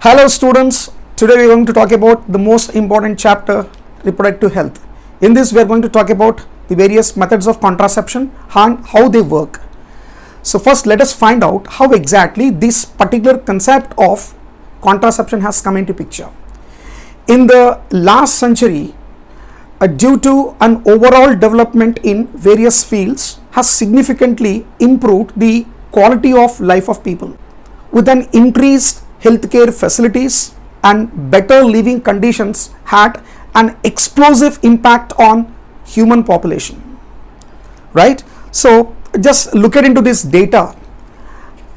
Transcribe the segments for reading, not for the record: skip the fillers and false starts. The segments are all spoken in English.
Hello students, today we are going to talk about the most important chapter, reproductive health. In this we are going to talk about the various methods of contraception and how they work. So first let us find out how exactly this particular concept of contraception has come into picture. In the last century, due to an overall development in various fields has significantly improved the quality of life of people. With an increased healthcare facilities and better living conditions had an explosive impact on human population, right? So just look at into this data.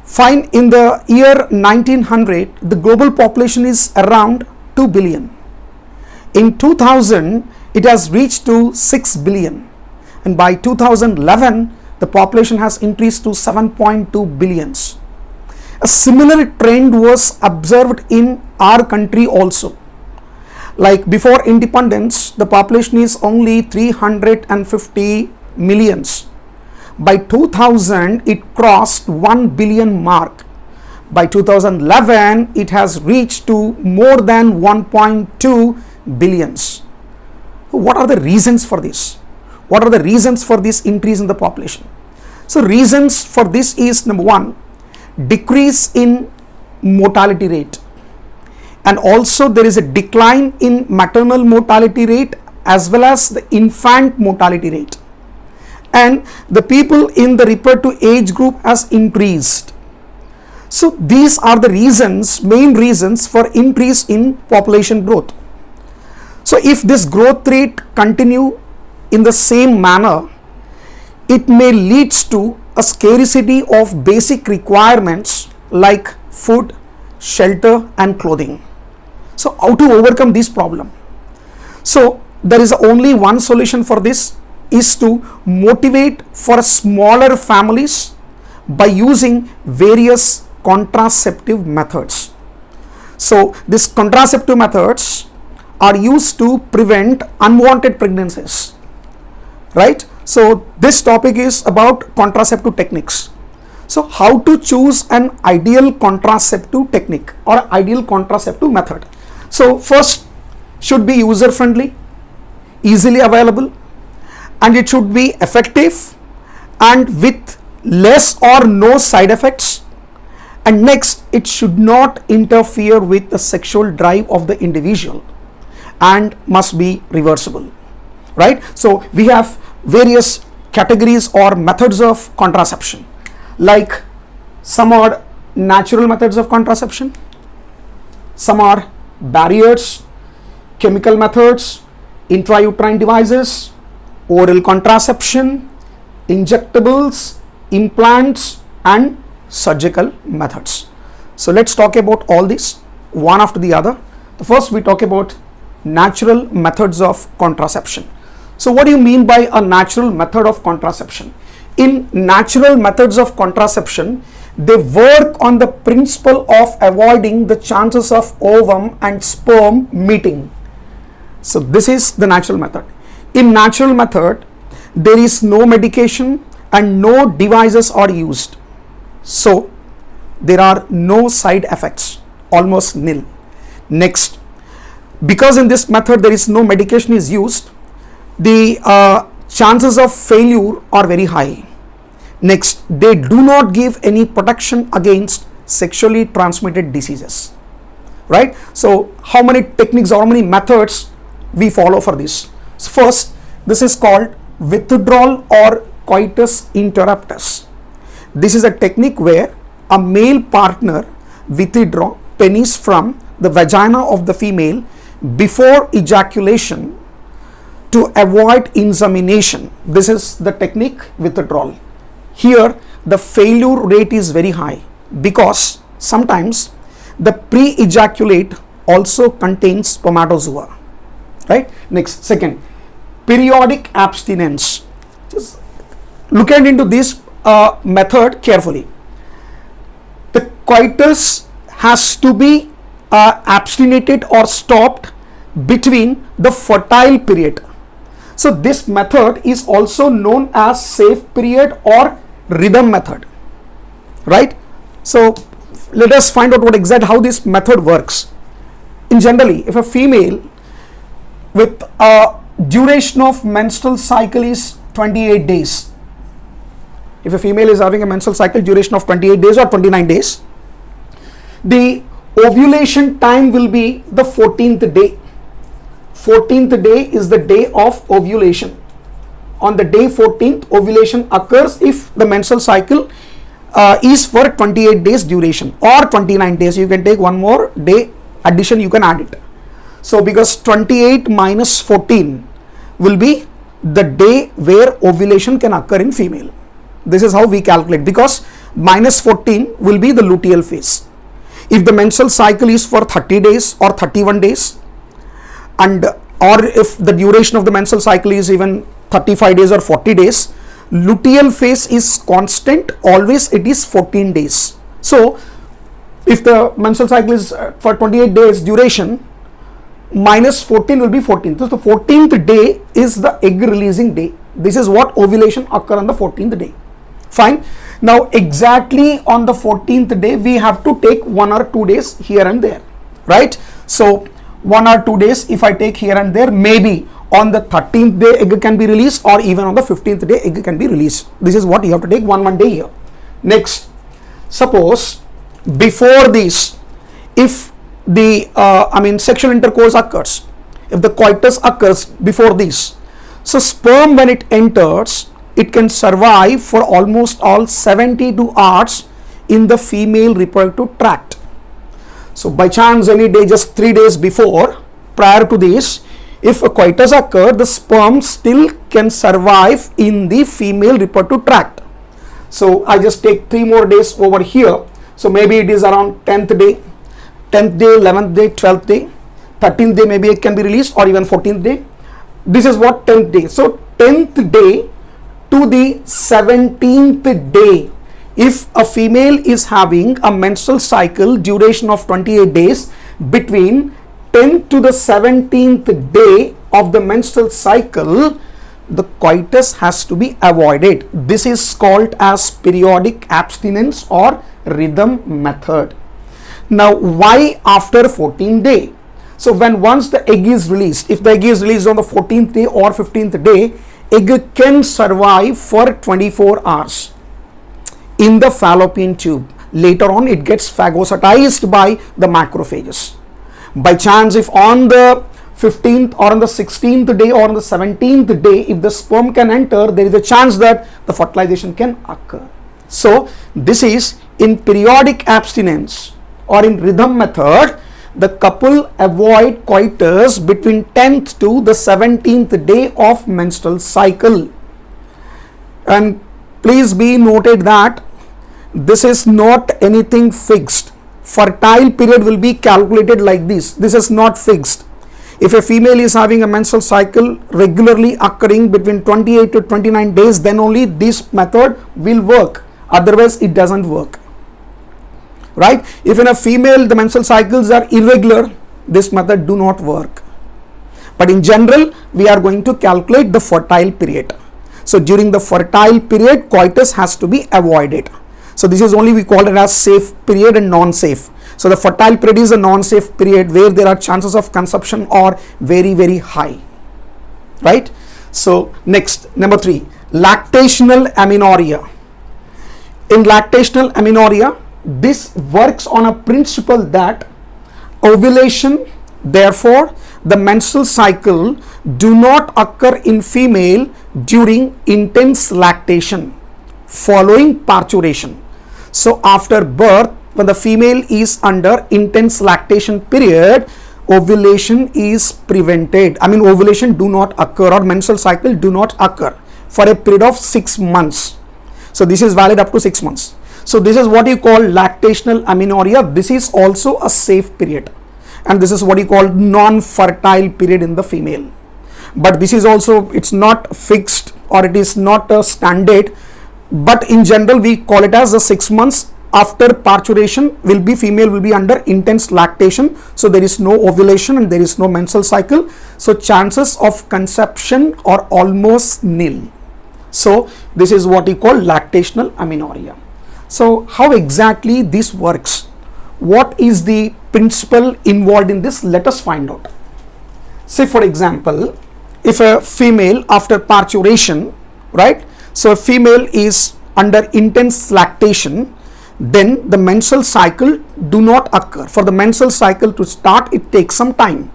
Fine, in the year 1900 the global population is around 2 billion. In 2000 it has reached to 6 billion, and by 2011 the population has increased to 7.2 billions. A similar trend was observed in our country also. Like before independence, the population is only 350 millions. By 2000, it crossed 1 billion mark. By 2011, it has reached to more than 1.2 billions. What are the reasons for this? What are the reasons for this increase in the population? So reasons for this is, number one, decrease in mortality rate, and also there is a decline in maternal mortality rate as well as the infant mortality rate, and the people in the reproductive age group has increased. So these are the reasons, main reasons for increase in population growth. So if this growth rate continue in the same manner, it may leads to a scarcity of basic requirements like food, shelter and clothing. So how to overcome this problem? So there is only one solution for this, is to motivate for smaller families by using various contraceptive methods. So these contraceptive methods are used to prevent unwanted pregnancies, right? So this topic is about contraceptive techniques. So how to choose an ideal contraceptive technique or ideal contraceptive method? So first, should be user friendly, easily available, and it should be effective and with less or no side effects. And next, it should not interfere with the sexual drive of the individual and must be reversible, right? So we have various categories or methods of contraception, like some are natural methods of contraception, some are barriers, chemical methods, intrauterine devices, oral contraception, injectables, implants and surgical methods. So let's talk about all these one after the other. The first we talk about natural methods of contraception. So what do you mean by a natural method of contraception? In natural methods of contraception, they work on the principle of avoiding the chances of ovum and sperm meeting. So this is the natural method. In natural method, there is no medication and no devices are used. So there are no side effects, almost nil. Next, because in this method there is no medication is used, the chances of failure are very high. Next, they do not give any protection against sexually transmitted diseases, right? So how many techniques or how many methods we follow for this? So first, this is called withdrawal or coitus interruptus. This is a technique where a male partner withdraw penis from the vagina of the female before ejaculation to avoid insemination. This is the technique withdrawal. Here the failure rate is very high because sometimes the pre-ejaculate also contains spermatozoa, right? Next, second, periodic abstinence. Just look at into this method carefully. The coitus has to be abstinated or stopped between the fertile period. So this method is also known as safe period or rhythm method, right? So let us find out what exactly how this method works. In generally, if a female with a duration of menstrual cycle is 28 days, if a female is having a menstrual cycle duration of 28 days or 29 days, the ovulation time will be the 14th day. 14th day is the day of ovulation. On the day 14th, ovulation occurs if the menstrual cycle is for 28 days duration or 29 days. You can take one more day addition, you can add it. So because 28 minus 14 will be the day where ovulation can occur in female. This is how we calculate, because minus 14 will be the luteal phase. If the menstrual cycle is for 30 days or 31 days, and or if the duration of the menstrual cycle is even 35 days or 40 days, luteal phase is constant, always it is 14 days. So if the menstrual cycle is for 28 days duration, minus 14 will be 14. So the 14th day is the egg releasing day. This is what ovulation occur on the 14th day. Fine. Now exactly on the 14th day we have to take 1 or 2 days here and there, right? So 1 or 2 days if I take here and there, maybe on the 13th day egg can be released, or even on the 15th day egg can be released. This is what you have to take one day here. Next, suppose before this, if the sexual intercourse occurs, if the coitus occurs before this, so sperm when it enters, it can survive for almost all 72 hours in the female reproductive tract. So by chance any day, just 3 days before, prior to this, if a coitus occur, the sperm still can survive in the female reproductive tract. So I just take 3 more days over here. So maybe it is around 10th day, 11th day, 12th day, 13th day maybe it can be released, or even 14th day. This is what 10th day. So 10th day to the 17th day, if a female is having a menstrual cycle duration of 28 days, between 10th to the 17th day of the menstrual cycle, the coitus has to be avoided. This is called as periodic abstinence or rhythm method. Now why after 14th day? So when once the egg is released, if the egg is released on the 14th day or 15th day, egg can survive for 24 hours in the fallopian tube. Later on it gets phagocytized by the macrophages. By chance, if on the 15th or on the 16th day or on the 17th day, if the sperm can enter, there is a chance that the fertilization can occur. So this is in periodic abstinence or in rhythm method, the couple avoid coitus between 10th to the 17th day of menstrual cycle. And please be noted that this is not anything fixed. Fertile period will be calculated like this. This is not fixed. If a female is having a menstrual cycle regularly occurring between 28 to 29 days, then only this method will work. Otherwise it doesn't work, right? If in a female the menstrual cycles are irregular, this method do not work. But in general, we are going to calculate the fertile period. So during the fertile period, coitus has to be avoided. So this is only we call it as safe period and non-safe. So the fertile period is a non-safe period where there are chances of conception are very, very high, right? So next, number 3, lactational amenorrhea. In lactational amenorrhea, this works on a principle that ovulation, therefore the menstrual cycle, do not occur in female during intense lactation following parturition. So after birth, when the female is under intense lactation period, ovulation is prevented. Ovulation do not occur or menstrual cycle do not occur for a period of 6 months. So this is valid up to 6 months. So this is what you call lactational amenorrhea. This is also a safe period, and this is what you call non-fertile period in the female. But this is also, it's not fixed or it is not a standard, but in general we call it as a 6 months after parturition female will be under intense lactation. So there is no ovulation and there is no menstrual cycle. So chances of conception are almost nil. So this is what we call lactational amenorrhea. So how exactly this works? what is the principle involved in this? Let us find out. Say for example, if a female after parturition, right, so a female is under intense lactation, then the menstrual cycle do not occur. For the menstrual cycle to start, it takes some time.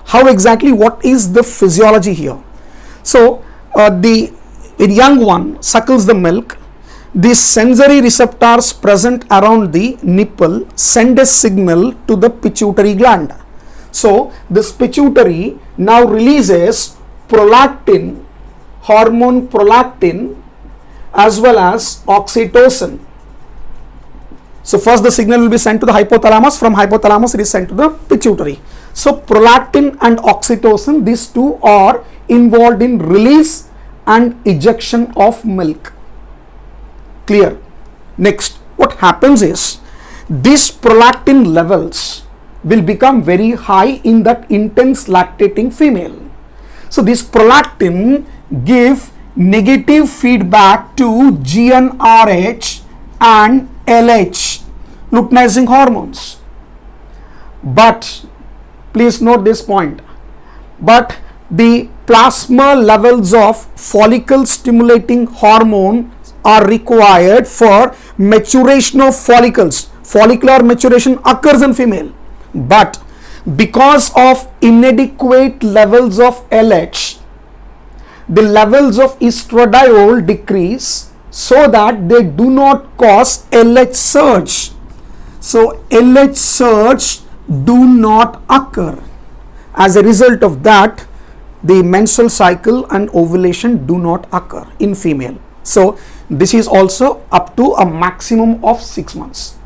How exactly, what is the physiology here? So the young one suckles the milk. These sensory receptors present around the nipple send a signal to the pituitary gland. So this pituitary now releases prolactin, hormone prolactin, as well as oxytocin. So first the signal will be sent to the hypothalamus, from hypothalamus it is sent to the pituitary. So prolactin and oxytocin, these two are involved in release and ejection of milk. Clear? Next, what happens is these prolactin levels will become very high in that intense lactating female. So this prolactin give negative feedback to GnRH and LH, luteinizing hormones. But please note this point, but the plasma levels of follicle stimulating hormone are required for maturation of follicles. Follicular maturation occurs in female, but because of inadequate levels of LH, the levels of estradiol decrease so that they do not cause LH surge. So LH surge do not occur. As a result of that, the menstrual cycle and ovulation do not occur in female. So this is also up to a maximum of 6 months.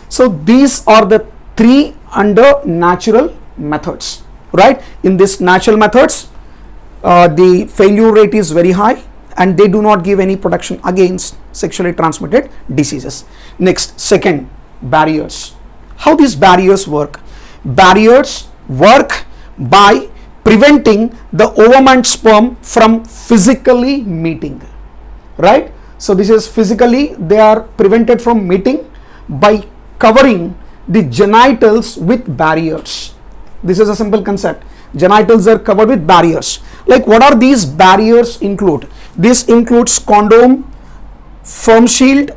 So these are the three under natural methods, right? In this natural methods, the failure rate is very high and they do not give any protection against sexually transmitted diseases. Next, second, barriers. How these barriers work? Barriers work by preventing the ovum and sperm from physically meeting, right? So this is physically, they are prevented from meeting by covering the genitals with barriers. This is a simple concept. Genitals are covered with barriers. Like, what are these barriers include? This includes condom, firm shield,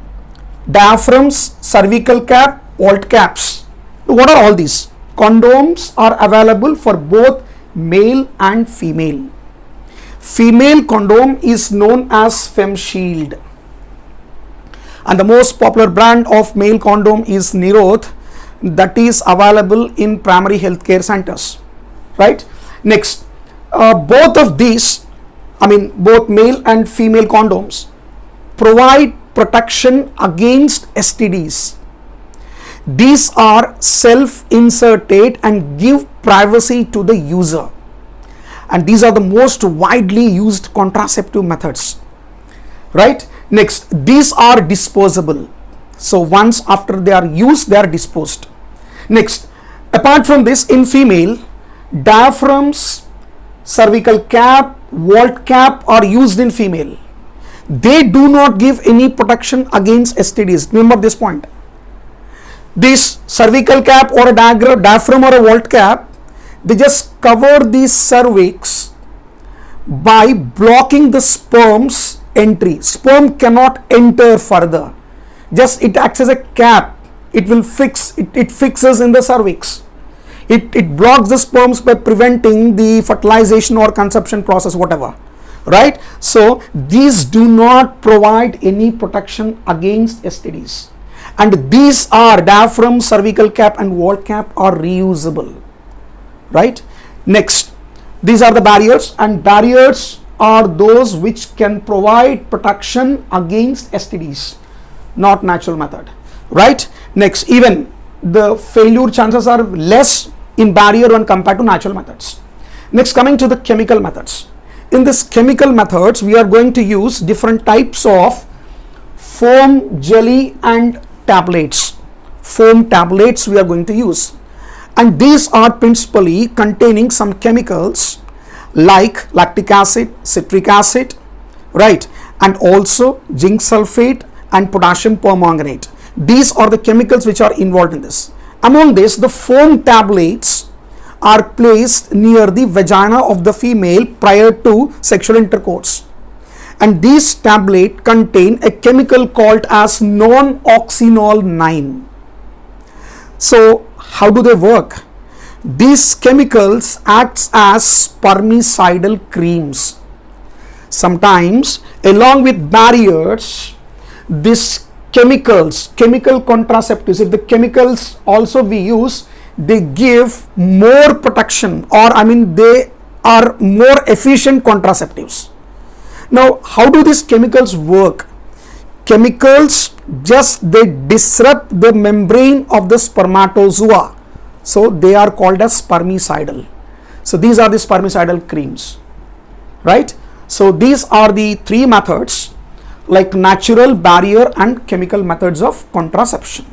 diaphragms, cervical cap, Walt caps. What are all these? Condoms are available for both male and female. Female condom is known as Fem Shield, and the most popular brand of male condom is Nirodh, that is available in primary healthcare centers, right? Next, both of these, both male and female condoms provide protection against STDs. These are self-inserted and give privacy to the user, and these are the most widely used contraceptive methods, right? Next, these are disposable. So once after they are used, they are disposed. Next, apart from this, in female, diaphragms, cervical cap, Walt cap are used in female. They do not give any protection against STDs. Remember this point. This cervical cap or a diaphragm or a Walt cap, they just cover the cervix by blocking the sperm's entry. Sperm cannot enter further. Just it acts as a cap. It will fix, it fixes in the cervix. It blocks the sperms by preventing the fertilization or conception process, whatever, right? So these do not provide any protection against STDs. And these are diaphragm, cervical cap and Walt cap are reusable, right? Next, these are the barriers, and barriers are those which can provide protection against STDs, not natural method, right? Next, even the failure chances are less in barrier when compared to natural methods. Next, coming to the chemical methods. In this chemical methods, we are going to use different types of foam, jelly and tablets. Foam tablets we are going to use, and these are principally containing some chemicals like lactic acid, citric acid, right, and also zinc sulfate and potassium permanganate. These are the chemicals which are involved in this, Among this, the foam tablets are placed near the vagina of the female prior to sexual intercourse, and these tablets contain a chemical called as non-oxynol 9. So how do they work? These chemicals acts as spermicidal creams. Sometimes along with barriers, these chemical contraceptives, if the chemicals also we use, they give more protection, or they are more efficient contraceptives. Now how do these chemicals work? Chemicals they disrupt the membrane of the spermatozoa, so they are called as spermicidal. So these are the spermicidal creams, right? So these are the three methods, like natural, barrier and chemical methods of contraception.